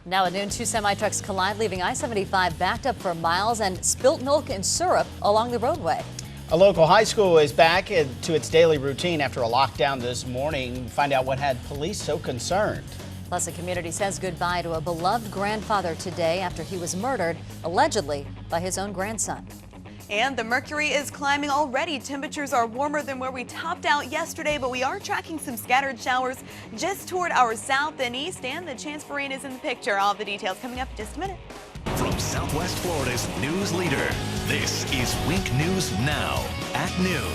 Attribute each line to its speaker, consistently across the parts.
Speaker 1: Now at noon, two semi-trucks collide, leaving I-75 backed up for miles and spilt milk and syrup along the roadway.
Speaker 2: A local high school is back to its daily routine after a lockdown this morning. Find out what had police so concerned.
Speaker 1: Plus, the community says goodbye to a beloved grandfather today after he was murdered, allegedly, by his own grandson.
Speaker 3: And the mercury is climbing already. Temperatures are warmer than where we topped out yesterday, but we are tracking some scattered showers just toward our south and east, and the chance for rain is in the picture. All of the details coming up in just a minute.
Speaker 4: From Southwest Florida's news leader, this is Wink News Now at noon.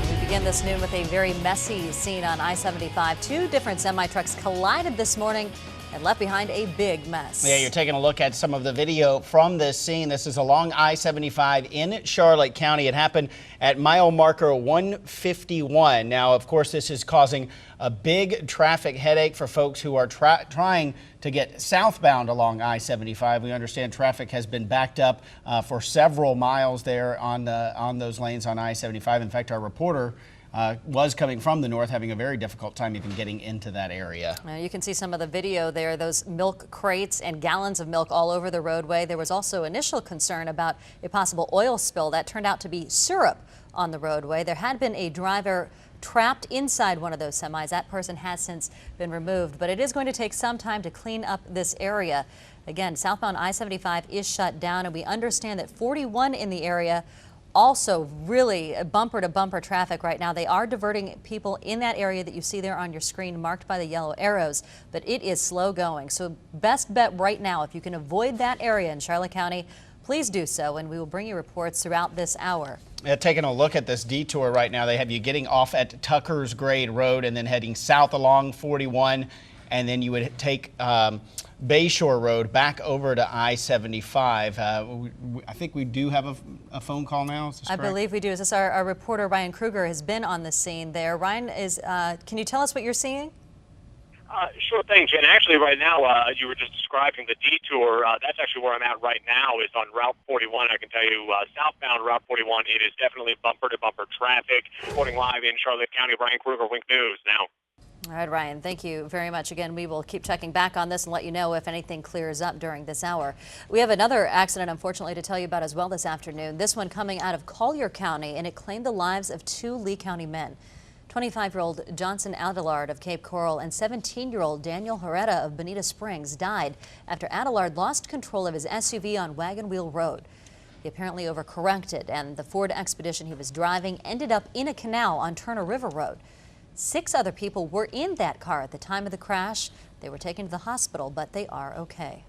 Speaker 1: We begin this noon with a very messy scene on I-75. Two different semi-trucks collided this morning and left behind a big mess.
Speaker 2: Yeah, you're taking a look at some of the video from this scene. This is along I-75 in Charlotte County. It happened at mile marker 151. Now, of course, this is causing a big traffic headache for folks who are trying to get southbound along I-75. We understand traffic has been backed up for several miles there on those lanes on I-75. In fact, our reporter was coming from the north, having a very difficult time even getting into that area.
Speaker 1: You can see some of the video there, those milk crates and gallons of milk all over the roadway. There was also initial concern about a possible oil spill that turned out to be syrup on the roadway. There had been a driver trapped inside one of those semis. That person has since been removed, but it is going to take some time to clean up this area. Again, southbound I-75 is shut down, and we understand that 41 in the area also really bumper-to-bumper traffic right now. They are diverting people in that area that you see there on your screen marked by the yellow arrows, but it is slow going. So best bet right now, if you can avoid that area in Charlotte County, please do so, and we will bring you reports throughout this hour.
Speaker 2: Taking a look at this detour right now, they have you getting off at Tucker's Grade Road and then heading south along 41, and then you would take Bayshore Road back over to I-75. I think we do have a phone call now. Is this correct?
Speaker 1: I believe we do. Is this our reporter Ryan Kruger has been on the scene there. Ryan, can you tell us what you're seeing?
Speaker 5: Sure thing, Jen. Actually, right now, you were just describing the detour. That's actually where I'm at right now, is on Route 41. I can tell you, southbound Route 41, it is definitely bumper-to-bumper traffic. Reporting live in Charlotte County, Ryan Kruger, Wink News Now.
Speaker 1: All right, Ryan, thank you very much. Again, we will keep checking back on this and let you know if anything clears up during this hour. We have another accident, unfortunately, to tell you about as well this afternoon. This one coming out of Collier County, and it claimed the lives of two Lee County men. 25-year-old Johnson Adelard of Cape Coral and 17-year-old Daniel Herrera of Bonita Springs died after Adelard lost control of his SUV on Wagon Wheel Road. He apparently overcorrected, and the Ford Expedition he was driving ended up in a canal on Turner River Road. 6 other people were in that car at the time of the crash. They were taken to the hospital, but they are okay.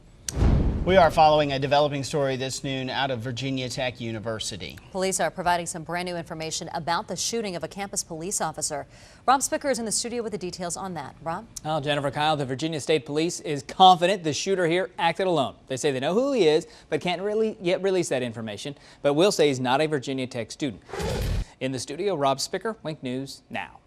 Speaker 2: We are following a developing story this noon out of Virginia Tech University.
Speaker 1: Police are providing some brand new information about the shooting of a campus police officer. Rob Spicker is in the studio with the details on that. Rob?
Speaker 6: Well, Jennifer Kyle, the Virginia State Police is confident the shooter here acted alone. They say they know who he is, but can't really yet release that information, but will say he's not a Virginia Tech student. In the studio, Rob Spicker, Wink News Now.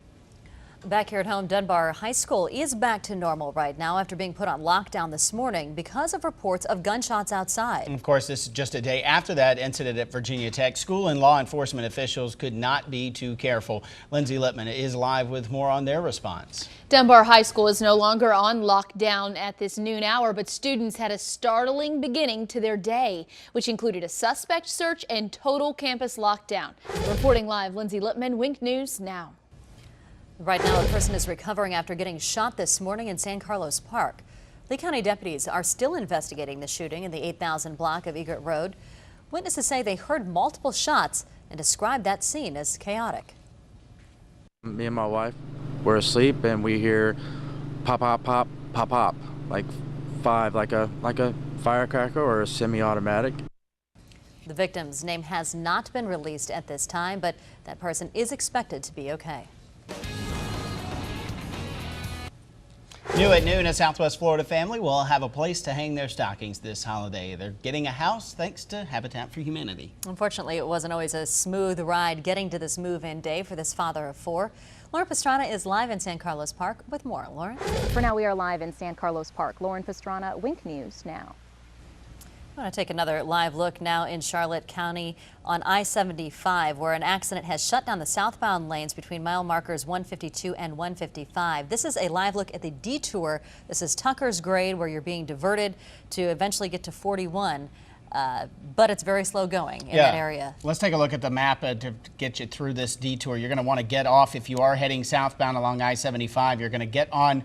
Speaker 1: Back here at home, Dunbar High School is back to normal right now after being put on lockdown this morning because of reports of gunshots outside.
Speaker 2: And of course, this is just a day after that incident at Virginia Tech. School and law enforcement officials could not be too careful. Lindsay Lippman is live with more on their response.
Speaker 7: Dunbar High School is no longer on lockdown at this noon hour, but students had a startling beginning to their day, which included a suspect search and total campus lockdown. Reporting live, Lindsay Lippman, Wink News Now.
Speaker 1: Right now, a person is recovering after getting shot this morning in San Carlos Park. Lee County deputies are still investigating the shooting in the 8,000 block of Egret Road. Witnesses say they heard multiple shots and described that scene as chaotic.
Speaker 8: Me and my wife were asleep and we hear pop, pop, pop, pop, pop, like 5, like a firecracker or a semi-automatic.
Speaker 1: The victim's name has not been released at this time, but that person is expected to be okay.
Speaker 2: New at noon, a Southwest Florida family will have a place to hang their stockings this holiday. They're getting a house thanks to Habitat for Humanity.
Speaker 1: Unfortunately, it wasn't always a smooth ride getting to this move-in day for this father of 4. Lauren Pastrana is live in San Carlos Park with more. Lauren?
Speaker 9: For now, we are live in San Carlos Park. Lauren Pastrana, Wink News Now.
Speaker 1: I want to take another live look now in Charlotte County on I-75, where an accident has shut down the southbound lanes between mile markers 152 and 155. This is a live look at the detour. This is Tucker's Grade, where you're being diverted to eventually get to 41. But it's very slow going in that area.
Speaker 2: Let's take a look at the map to get you through this detour. You're going to want to get off if you are heading southbound along I-75. You're going to get on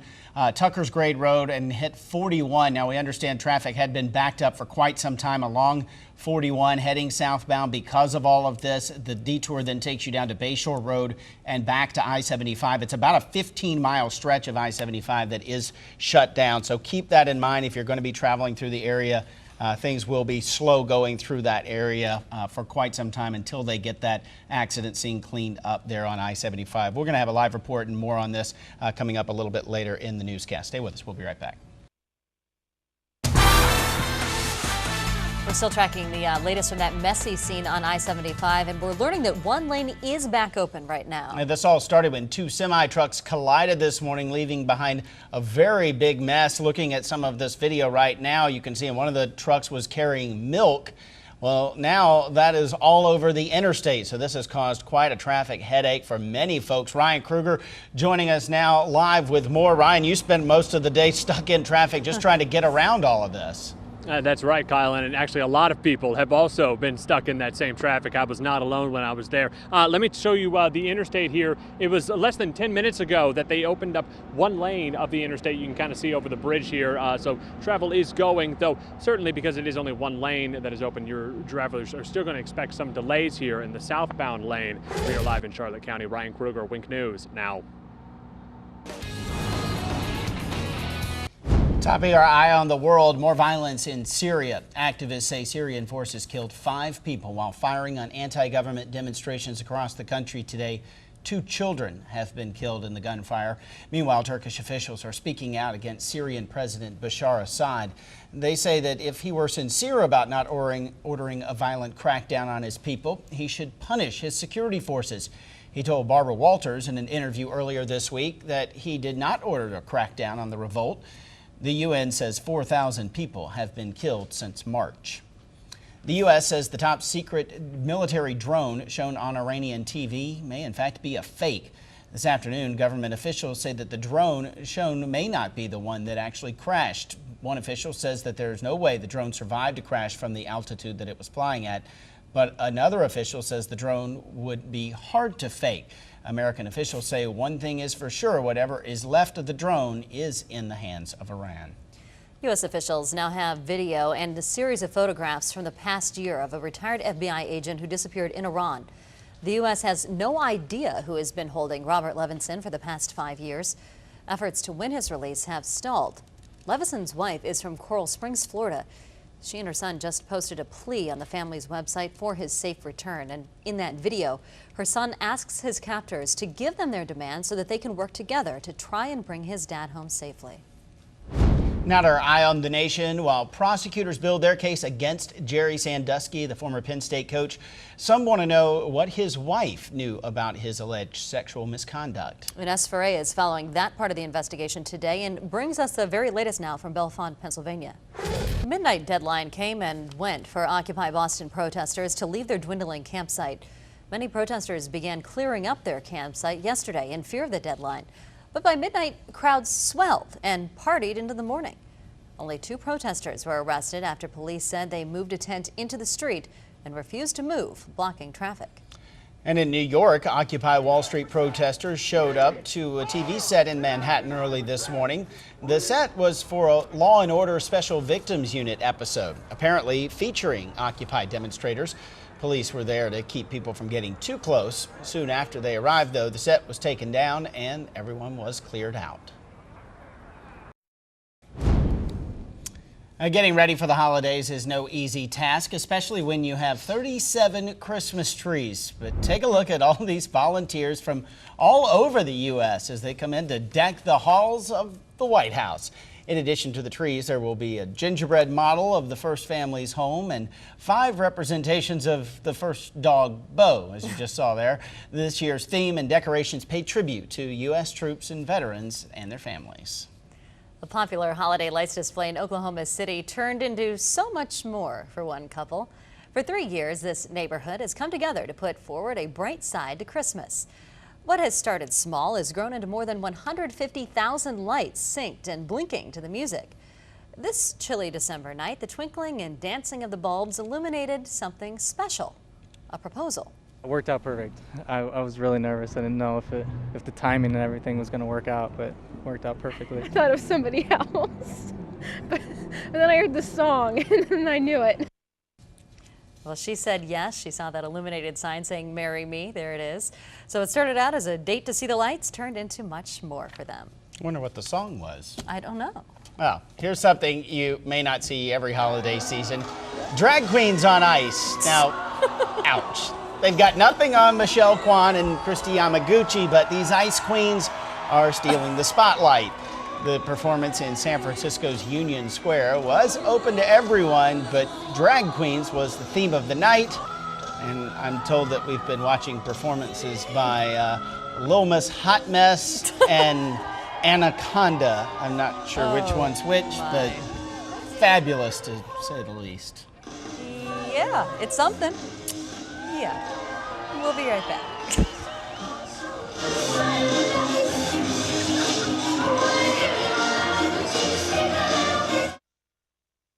Speaker 2: Tucker's Grade Road and hit 41. Now, we understand traffic had been backed up for quite some time along 41 heading southbound because of all of this. The detour then takes you down to Bayshore Road and back to I-75. It's about a 15-mile stretch of I-75 that is shut down. So keep that in mind if you're going to be traveling through the area. Things will be slow going through that area for quite some time until they get that accident scene cleaned up there on I-75. We're going to have a live report and more on this coming up a little bit later in the newscast. Stay with us. We'll be right back.
Speaker 1: We're still tracking the latest from that messy scene on I-75, and we're learning that one lane is back open right now.
Speaker 2: And this all started when two semi-trucks collided this morning, leaving behind a very big mess. Looking at some of this video right now, you can see one of the trucks was carrying milk. Well, now that is all over the interstate, so this has caused quite a traffic headache for many folks. Ryan Kruger joining us now live with more. Ryan, you spent most of the day stuck in traffic just trying to get around all of this.
Speaker 9: That's right, Kyle, and actually a lot of people have also been stuck in that same traffic. I was not alone when I was there. Let me show you the interstate here. It was less than 10 minutes ago that they opened up one lane of the interstate. You can kind of see over the bridge here, so travel is going, though certainly because it is only one lane that is open, your travelers are still going to expect some delays here in the southbound lane. We are live in Charlotte County. Ryan Kruger, Wink News, now.
Speaker 2: Topping our eye on the world, more violence in Syria. Activists say Syrian forces killed 5 people while firing on anti-government demonstrations across the country today. 2 children have been killed in the gunfire. Meanwhile, Turkish officials are speaking out against Syrian President Bashar Assad. They say that if he were sincere about not ordering a violent crackdown on his people, he should punish his security forces. He told Barbara Walters in an interview earlier this week that he did not order a crackdown on the revolt. The UN says 4,000 people have been killed since March. The U.S. says the top secret military drone shown on Iranian TV may in fact be a fake. This afternoon, government officials say that the drone shown may not be the one that actually crashed. One official says that there's no way the drone survived a crash from the altitude that it was flying at. But another official says the drone would be hard to fake. American officials say one thing is for sure, whatever is left of the drone is in the hands of Iran.
Speaker 1: U.S. officials now have video and a series of photographs from the past year of a retired FBI agent who disappeared in Iran. The U.S. has no idea who has been holding Robert Levinson for the past 5 years. Efforts to win his release have stalled. Levinson's wife is from Coral Springs, Florida. She and her son just posted a plea on the family's website for his safe return. And in that video, her son asks his captors to give them their demands so that they can work together to try and bring his dad home safely.
Speaker 2: Now to our eye on the nation. While prosecutors build their case against Jerry Sandusky, the former Penn State coach, some want to know what his wife knew about his alleged sexual misconduct.
Speaker 1: Ines Ferre is following that part of the investigation today and brings us the very latest now from Bellefonte, Pennsylvania. The midnight deadline came and went for Occupy Boston protesters to leave their dwindling campsite. Many protesters began clearing up their campsite yesterday in fear of the deadline. But by midnight, crowds swelled and partied into the morning. Only 2 protesters were arrested after police said they moved a tent into the street and refused to move, blocking traffic.
Speaker 2: And in New York, Occupy Wall Street protesters showed up to a TV set in Manhattan early this morning. The set was for a Law and Order Special Victims Unit episode, apparently featuring Occupy demonstrators. Police were there to keep people from getting too close. Soon after they arrived, though, the set was taken down and everyone was cleared out. Getting ready for the holidays is no easy task, especially when you have 37 Christmas trees. But take a look at all these volunteers from all over the U.S. as they come in to deck the halls of the White House. In addition to the trees, there will be a gingerbread model of the first family's home and 5 representations of the first dog, Bo, as you just saw there. This year's theme and decorations pay tribute to U.S. troops and veterans and their families.
Speaker 1: The popular holiday lights display in Oklahoma City turned into so much more for one couple. For 3 years, this neighborhood has come together to put forward a bright side to Christmas. What has started small has grown into more than 150,000 lights synced and blinking to the music. This chilly December night, the twinkling and dancing of the bulbs illuminated something special, a proposal.
Speaker 10: It worked out perfect. I was really nervous. I didn't know if the timing and everything was going to work out, but it worked out perfectly.
Speaker 11: I thought it was somebody else, but then I heard the song and then I knew it.
Speaker 1: Well, she said yes. She saw that illuminated sign saying "Marry Me." There it is. So it started out as a date to see the lights, turned into much more for them.
Speaker 2: I wonder what the song was.
Speaker 1: I don't know.
Speaker 2: Well, here's something you may not see every holiday season. Drag queens on ice. Now, ouch. They've got nothing on Michelle Kwan and Christy Yamaguchi, but these ice queens are stealing the spotlight. The performance in San Francisco's Union Square was open to everyone, but drag queens was the theme of the night. And I'm told that we've been watching performances by Lil Miss Hot Mess and Anaconda. I'm not sure which one's which, but fabulous to say the least.
Speaker 1: Yeah, it's something. Yeah. We'll be right back.